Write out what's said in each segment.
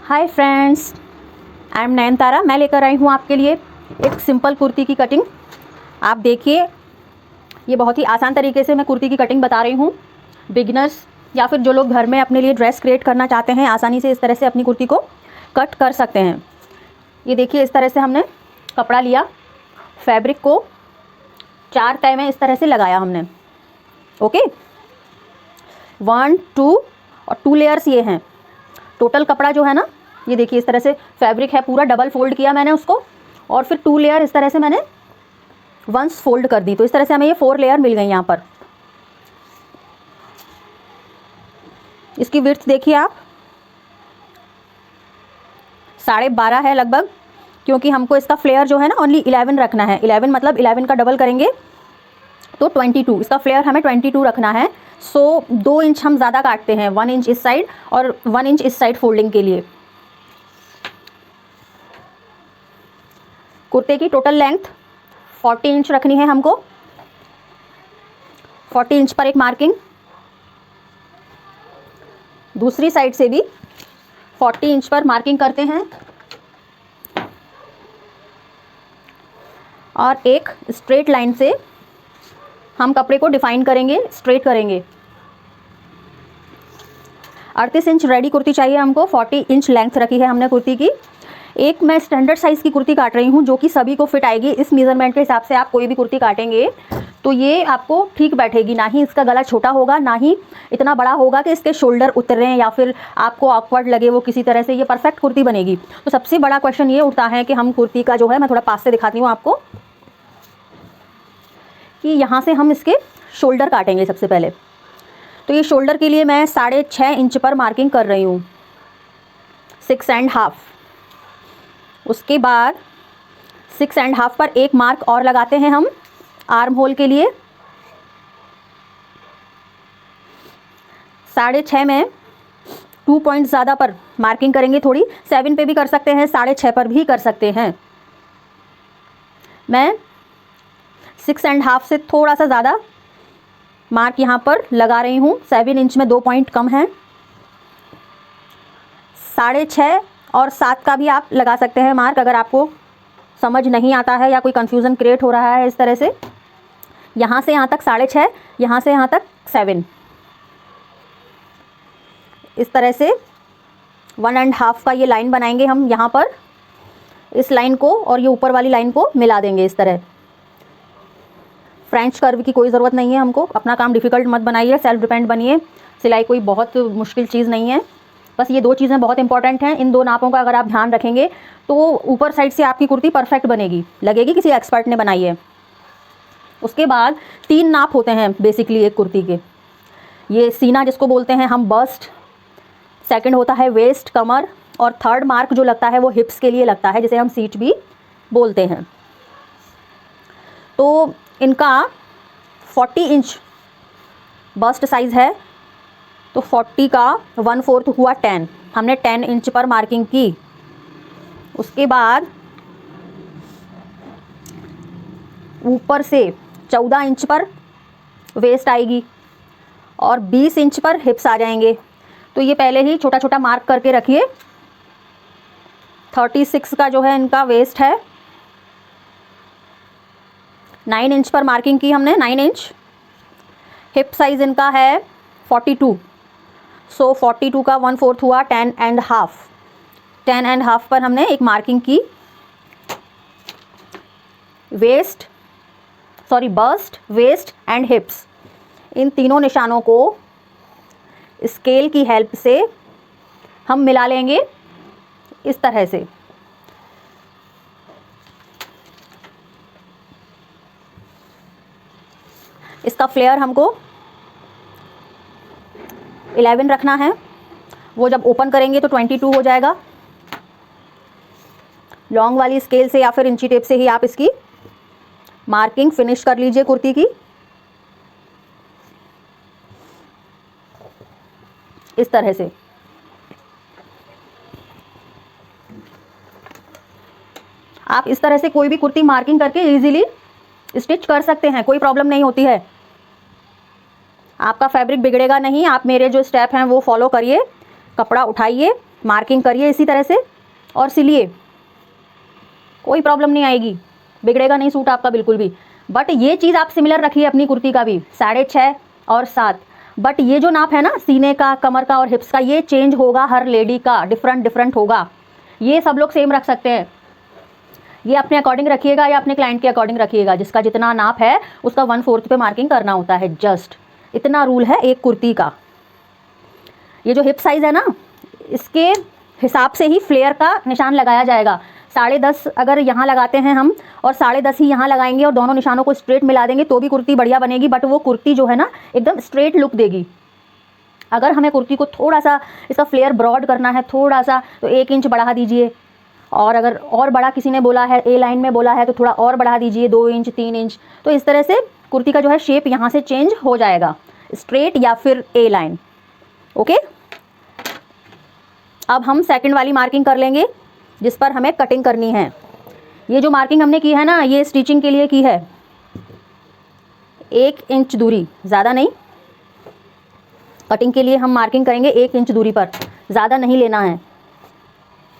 Hi friends, I am Nayanthara. मैं लेकर आई हूँ आपके लिए एक सिंपल कुर्ती की कटिंग। आप देखिए, ये बहुत ही आसान तरीके से मैं कुर्ती की कटिंग बता रही हूँ। बिगिनर्स या फिर जो लोग घर में अपने लिए ड्रेस क्रिएट करना चाहते हैं, आसानी से इस तरह से अपनी कुर्ती को कट कर सकते हैं। ये देखिए, इस तरह से हमने कपड़ा लिया, फैब्रिक को 4 तह में इस तरह से लगाया हमने। ओके, 1 2 और 2 लेयर्स ये हैं। टोटल कपड़ा जो है ना, ये देखिए इस तरह से फैब्रिक है, पूरा डबल फोल्ड किया मैंने उसको, और फिर 2 लेयर इस तरह से मैंने वंस फोल्ड कर दी। तो इस तरह से हमें ये 4 लेयर मिल गई यहाँ पर। इसकी विड्थ देखिए आप, 12.5 है लगभग, क्योंकि हमको इसका फ्लेयर जो है ना ओनली 11 रखना है। 11 मतलब 11 का डबल करेंगे तो 22। इसका फ्लेयर हमें 22 रखना है। सो 2 इंच हम ज़्यादा काटते हैं, 1 इंच इस साइड और 1 इंच इस साइड फोल्डिंग के लिए। कुर्ते की टोटल लेंथ 40 इंच रखनी है हमको। 40 इंच पर एक मार्किंग, दूसरी साइड से भी 40 इंच पर मार्किंग करते हैं और एक स्ट्रेट लाइन से हम कपड़े को डिफाइन करेंगे, स्ट्रेट करेंगे। 38 इंच रेडी कुर्ती चाहिए हमको। 40 इंच लेंथ रखी है हमने कुर्ती की। एक मैं स्टैंडर्ड साइज़ की कुर्ती काट रही हूँ जो कि सभी को फिट आएगी। इस मेज़रमेंट के हिसाब से आप कोई भी कुर्ती काटेंगे तो ये आपको ठीक बैठेगी। ना ही इसका गला छोटा होगा, ना ही इतना बड़ा होगा कि इसके शोल्डर उतरें या फिर आपको ऑकवर्ड लगे वो किसी तरह से। ये परफेक्ट कुर्ती बनेगी। तो सबसे बड़ा क्वेश्चन ये उठता है कि हम कुर्ती का जो है, मैं थोड़ा पास से दिखाती हूँ आपको, कि यहाँ से हम इसके शोल्डर काटेंगे सबसे पहले। तो ये शोल्डर के लिए मैं 6.5 इंच पर मार्किंग कर रही हूँ, 6.5। उसके बाद 6.5 पर एक मार्क और लगाते हैं हम आर्म होल के लिए। 6.5 में 2 पॉइंट ज़्यादा पर मार्किंग करेंगे, थोड़ी 7 पे भी कर सकते हैं, 6.5 पर भी कर सकते हैं। मैं 6.5 से थोड़ा सा ज़्यादा मार्क यहाँ पर लगा रही हूँ। 7 इंच में 2 पॉइंट कम हैं। 6.5 और 7 का भी आप लगा सकते हैं मार्क, अगर आपको समझ नहीं आता है या कोई कन्फ्यूज़न क्रिएट हो रहा है। इस तरह से यहाँ से यहाँ तक 6.5, यहाँ से यहाँ तक 7। इस तरह से 1.5 का ये लाइन बनाएंगे हम यहाँ पर। इस लाइन को और ये ऊपर वाली लाइन को मिला देंगे इस तरह। फ्रेंच कर्व की कोई ज़रूरत नहीं है हमको। अपना काम डिफ़िकल्ट मत बनाइए, सेल्फ डिपेंड बनिए। सिलाई कोई बहुत मुश्किल चीज़ नहीं है। बस ये 2 चीज़ें बहुत इंपॉर्टेंट हैं। इन 2 नापों का अगर आप ध्यान रखेंगे तो ऊपर साइड से आपकी कुर्ती परफेक्ट बनेगी, लगेगी किसी एक्सपर्ट ने बनाई है। उसके बाद 3 नाप होते हैं बेसिकली एक कुर्ती के। ये सीना जिसको बोलते हैं हम, बस्ट। सेकंड होता है वेस्ट, कमर। और थर्ड मार्क जो लगता है वो हिप्स के लिए लगता है, जिसे हम सीट भी बोलते हैं। तो इनका 40 इंच बस्ट साइज़ है, तो 40 का 1/4 हुआ 10। हमने 10 इंच पर मार्किंग की। उसके बाद ऊपर से 14 इंच पर वेस्ट आएगी और 20 इंच पर हिप्स आ जाएंगे। तो ये पहले ही छोटा छोटा मार्क करके रखिए। 36 का जो है इनका वेस्ट है। 9 इंच पर मार्किंग की हमने, 9 इंच। हिप साइज़ इनका है 42। सो 42 का 1/4 हुआ 10.5। 10.5 पर हमने एक मार्किंग की। बस्ट, वेस्ट एंड हिप्स, इन तीनों निशानों को स्केल की हेल्प से हम मिला लेंगे इस तरह से। इसका फ्लेयर हमको 11 रखना है। वो जब ओपन करेंगे तो 22 हो जाएगा। लॉन्ग वाली स्केल से या फिर इंची टेप से ही आप इसकी मार्किंग फिनिश कर लीजिए कुर्ती की, इस तरह से। आप इस तरह से कोई भी कुर्ती मार्किंग करके इजीली स्टिच कर सकते हैं, कोई प्रॉब्लम नहीं होती है। आपका फैब्रिक बिगड़ेगा नहीं। आप मेरे जो स्टेप हैं वो फॉलो करिए। कपड़ा उठाइए, मार्किंग करिए इसी तरह से और सिलिए, कोई प्रॉब्लम नहीं आएगी, बिगड़ेगा नहीं सूट आपका बिल्कुल भी। बट ये चीज़ आप सिमिलर रखिए अपनी कुर्ती का भी, 6.5 और 7। बट ये जो नाप है ना सीने का, कमर का और हिप्स का, ये चेंज होगा हर लेडी का, डिफरेंट डिफरेंट होगा। ये सब लोग सेम रख सकते हैं, ये अपने अकॉर्डिंग रखिएगा या अपने क्लाइंट के अकॉर्डिंग रखिएगा। जिसका जितना नाप है उसका 1/4 पे मार्किंग करना होता है, जस्ट इतना रूल है एक कुर्ती का। ये जो हिप साइज़ है ना, इसके हिसाब से ही फ्लेयर का निशान लगाया जाएगा। 10.5 अगर यहाँ लगाते हैं हम और 10.5 ही यहाँ लगाएंगे और दोनों निशानों को स्ट्रेट मिला देंगे तो भी कुर्ती बढ़िया बनेगी, बट वो कुर्ती जो है ना एकदम स्ट्रेट लुक देगी। अगर हमें कुर्ती को थोड़ा सा इसका फ्लेयर ब्रॉड करना है थोड़ा सा, तो 1 इंच बढ़ा दीजिए, और अगर और बड़ा किसी ने बोला है, ए लाइन में बोला है, तो थोड़ा और बढ़ा दीजिए 2 इंच 3 इंच। तो इस तरह से कुर्ती का जो है शेप यहाँ से चेंज हो जाएगा, स्ट्रेट या फिर ए लाइन। ओके, अब हम सेकंड वाली मार्किंग कर लेंगे जिस पर हमें कटिंग करनी है। ये जो मार्किंग हमने की है ना, ये स्टिचिंग के लिए की है। 1 इंच दूरी, ज़्यादा नहीं। कटिंग के लिए हम मार्किंग करेंगे 1 इंच दूरी पर, ज़्यादा नहीं लेना है,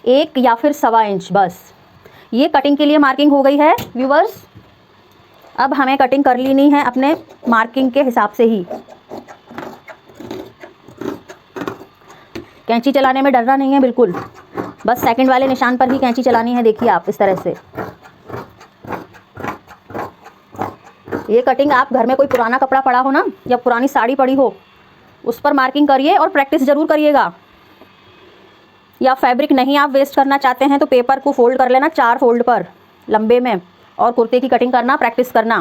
1 या फिर 1.25 इंच बस। ये कटिंग के लिए मार्किंग हो गई है व्यूवर्स। अब हमें कटिंग कर लेनी है अपने मार्किंग के हिसाब से ही। कैंची चलाने में डरना नहीं है बिल्कुल, बस सेकंड वाले निशान पर ही कैंची चलानी है। देखिए आप इस तरह से। ये कटिंग आप घर में कोई पुराना कपड़ा पड़ा हो ना, या पुरानी साड़ी पड़ी हो, उस पर मार्किंग करिए और प्रैक्टिस ज़रूर करिएगा। या फैब्रिक नहीं आप वेस्ट करना चाहते हैं तो पेपर को फोल्ड कर लेना 4 फोल्ड पर लंबे में, और कुर्ते की कटिंग करना प्रैक्टिस करना।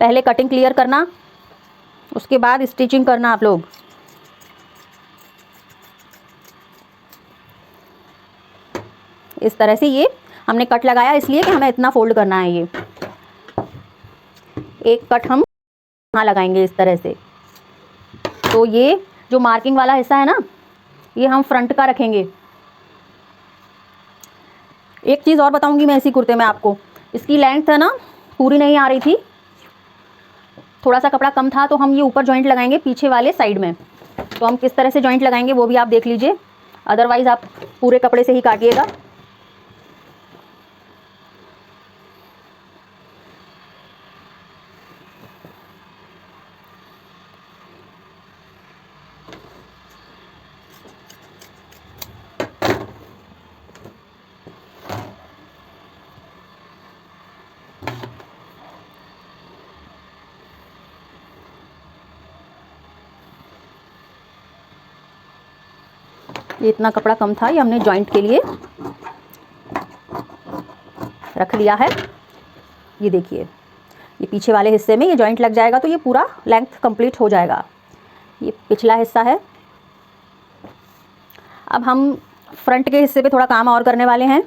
पहले कटिंग क्लियर करना, उसके बाद स्टिचिंग करना आप लोग। इस तरह से ये हमने कट लगाया इसलिए कि हमें इतना फोल्ड करना है। ये एक कट हम यहाँ लगाएंगे इस तरह से। तो ये जो मार्किंग वाला हिस्सा है ना, ये हम फ्रंट का रखेंगे। एक चीज़ और बताऊंगी मैं इसी कुर्ते में आपको, इसकी लेंथ है ना पूरी नहीं आ रही थी, थोड़ा सा कपड़ा कम था, तो हम ये ऊपर जॉइंट लगाएंगे पीछे वाले साइड में। तो हम किस तरह से जॉइंट लगाएंगे वो भी आप देख लीजिए, अदरवाइज़ आप पूरे कपड़े से ही काटिएगा। ये इतना कपड़ा कम था, ये हमने जॉइंट के लिए रख लिया है। ये देखिए, ये पीछे वाले हिस्से में ये जॉइंट लग जाएगा तो ये पूरा लेंथ कंप्लीट हो जाएगा। ये पिछला हिस्सा है। अब हम फ्रंट के हिस्से पे थोड़ा काम और करने वाले हैं।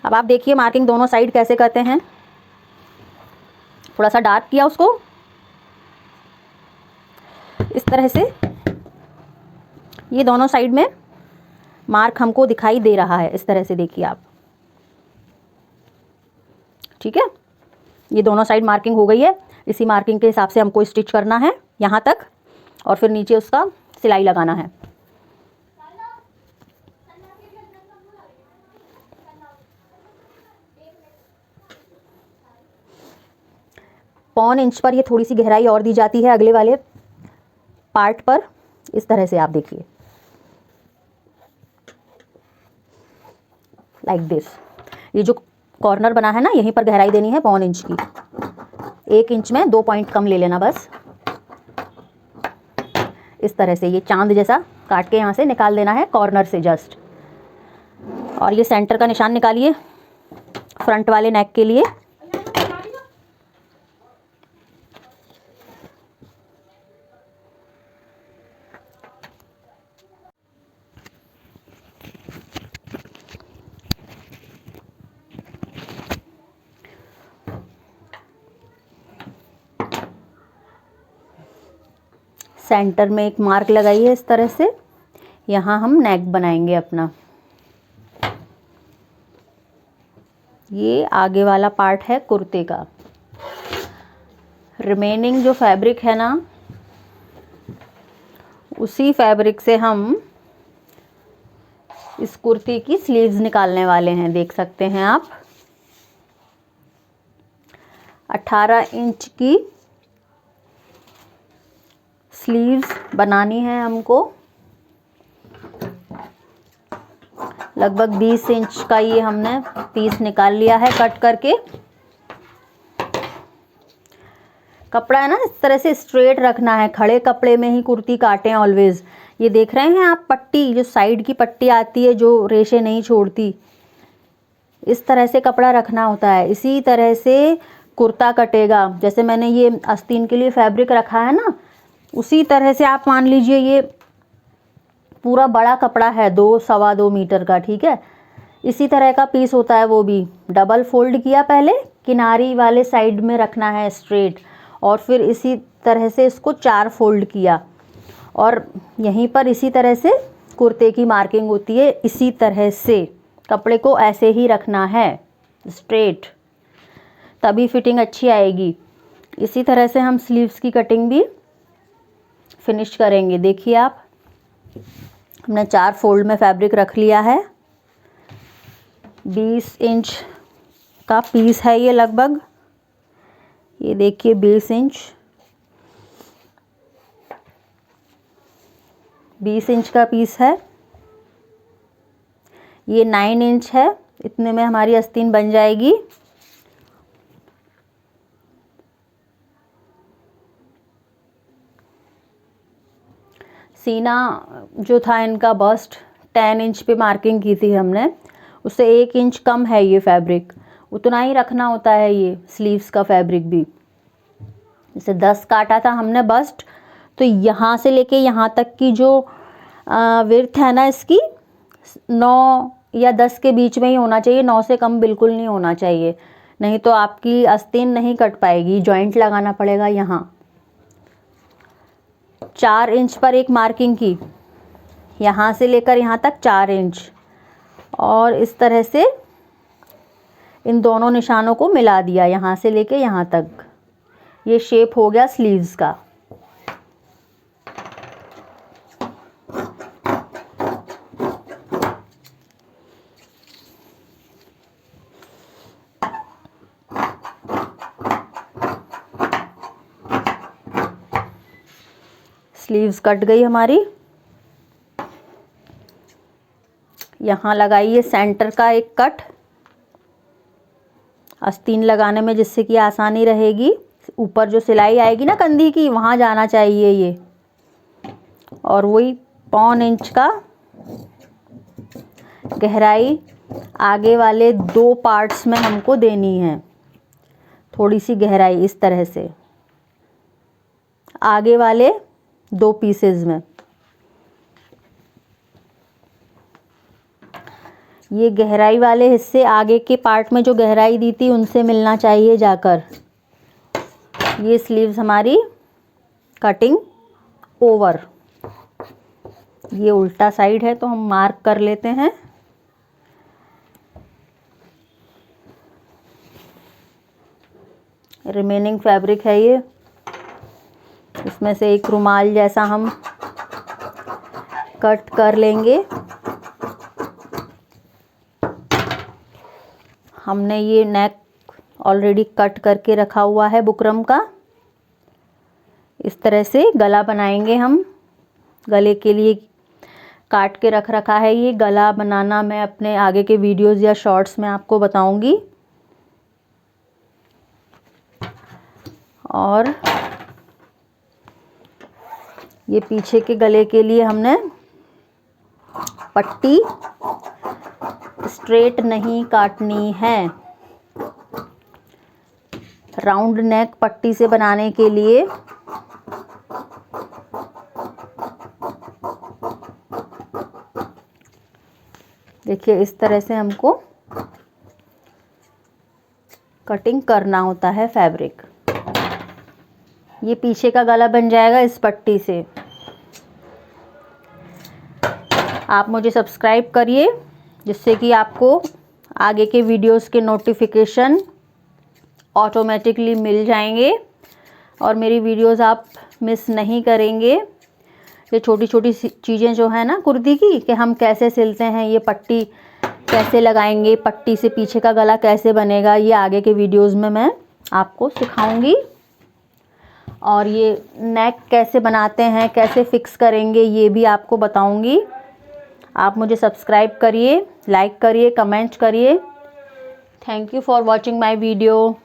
अब आप देखिए मार्किंग दोनों साइड कैसे करते हैं। थोड़ा सा डार्क किया उसको इस तरह से, ये दोनों साइड में मार्क हमको दिखाई दे रहा है इस तरह से, देखिए आप। ठीक है, ये दोनों साइड मार्किंग हो गई है। इसी मार्किंग के हिसाब से हमको स्टिच करना है यहाँ तक, और फिर नीचे उसका सिलाई लगाना है। पौन इंच पर ये थोड़ी सी गहराई और दी जाती है अगले वाले पार्ट पर, इस तरह से आप देखिए, लाइक दिस। ये जो कॉर्नर बना है ना, यहीं पर गहराई देनी है पौन इंच की। 1 इंच में 2 पॉइंट कम ले लेना बस, इस तरह से। ये चांद जैसा काट के यहाँ से निकाल देना है कॉर्नर से जस्ट। और ये सेंटर का निशान निकालिए फ्रंट वाले नेक के लिए। सेंटर में एक मार्क लगाइए इस तरह से, यहाँ हम नेक बनाएंगे अपना। ये आगे वाला पार्ट है कुर्ते का। रिमेनिंग जो फैब्रिक है ना, उसी फैब्रिक से हम इस कुर्ती की स्लीव्स निकालने वाले हैं, देख सकते हैं आप। 18 इंच की स्लीव्स बनानी है हमको। लगभग 20 इंच का ये हमने पीस निकाल लिया है कट करके। कपड़ा है ना, इस तरह से स्ट्रेट रखना है, खड़े कपड़े में ही कुर्ती काटें ऑलवेज। ये देख रहे हैं आप पट्टी, जो साइड की पट्टी आती है जो रेशे नहीं छोड़ती, इस तरह से कपड़ा रखना होता है। इसी तरह से कुर्ता कटेगा। जैसे मैंने ये आस्तीन के लिए फैब्रिक रखा है ना, उसी तरह से आप मान लीजिए ये पूरा बड़ा कपड़ा है 2-2.25 मीटर का, ठीक है। इसी तरह का पीस होता है, वो भी डबल फोल्ड किया, पहले किनारी वाले साइड में रखना है स्ट्रेट, और फिर इसी तरह से इसको 4 फोल्ड किया, और यहीं पर इसी तरह से कुर्ते की मार्किंग होती है। इसी तरह से कपड़े को ऐसे ही रखना है स्ट्रेट, तभी फिटिंग अच्छी आएगी। इसी तरह से हम स्लीव्स की कटिंग भी फिनिश करेंगे। देखिए आप, हमने 4 फोल्ड में फैब्रिक रख लिया है। 20 इंच का पीस है ये लगभग, ये देखिए 20 इंच का पीस है। ये 9 इंच है, इतने में हमारी आस्तीन बन जाएगी। सीना जो था इनका बस्ट 10 इंच पे मार्किंग की थी हमने, उससे 1 इंच कम है ये फैब्रिक, उतना ही रखना होता है ये स्लीव्स का फैब्रिक भी। जैसे 10 काटा था हमने बस्ट, तो यहाँ से लेके यहाँ तक की जो विड्थ है ना इसकी, 9 या 10 के बीच में ही होना चाहिए, 9 से कम बिल्कुल नहीं होना चाहिए, नहीं तो आपकी आस्तीन नहीं कट पाएगी, जॉइंट लगाना पड़ेगा यहाँ। 4 इंच पर एक मार्किंग की, यहाँ से लेकर यहाँ तक 4 इंच, और इस तरह से इन दोनों निशानों को मिला दिया यहाँ से लेके यहाँ तक। ये शेप हो गया स्लीव्स का। स्लीव्स कट गई हमारी। यहाँ लगाइए सेंटर का एक कट आस्तीन लगाने में, जिससे कि आसानी रहेगी। ऊपर जो सिलाई आएगी ना कंधी की, वहाँ जाना चाहिए ये, और वही 1.25 इंच का गहराई आगे वाले 2 पार्ट्स में हमको देनी है। थोड़ी सी गहराई इस तरह से आगे वाले 2 पीसेस में। ये गहराई वाले हिस्से आगे के पार्ट में जो गहराई दी थी उनसे मिलना चाहिए जाकर। ये स्लीव्स हमारी कटिंग ओवर। ये उल्टा साइड है तो हम मार्क कर लेते हैं। रिमेनिंग फैब्रिक है ये, इसमें से एक रुमाल जैसा हम कट कर लेंगे। हमने ये नेक ऑलरेडी कट करके रखा हुआ है बुकरम का। इस तरह से गला बनाएंगे हम। गले के लिए काट के रखा है। ये गला बनाना मैं अपने आगे के वीडियोस या शॉर्ट्स में आपको बताऊंगी। और ये पीछे के गले के लिए हमने पट्टी स्ट्रेट नहीं काटनी है। राउंड नेक पट्टी से बनाने के लिए देखिए इस तरह से हमको कटिंग करना होता है फैब्रिक। ये पीछे का गला बन जाएगा इस पट्टी से। आप मुझे सब्सक्राइब करिए जिससे कि आपको आगे के वीडियोस के नोटिफिकेशन ऑटोमेटिकली मिल जाएंगे और मेरी वीडियोस आप मिस नहीं करेंगे। ये छोटी छोटी चीज़ें जो है ना कुर्ती की, कि हम कैसे सिलते हैं, ये पट्टी कैसे लगाएंगे, पट्टी से पीछे का गला कैसे बनेगा, ये आगे के वीडियोस में मैं आपको सिखाऊंगी। और ये नेक कैसे बनाते हैं, कैसे फिक्स करेंगे, ये भी आपको बताऊंगी। आप मुझे सब्सक्राइब करिए, लाइक करिए, कमेंट करिए। Thank you for watching my video.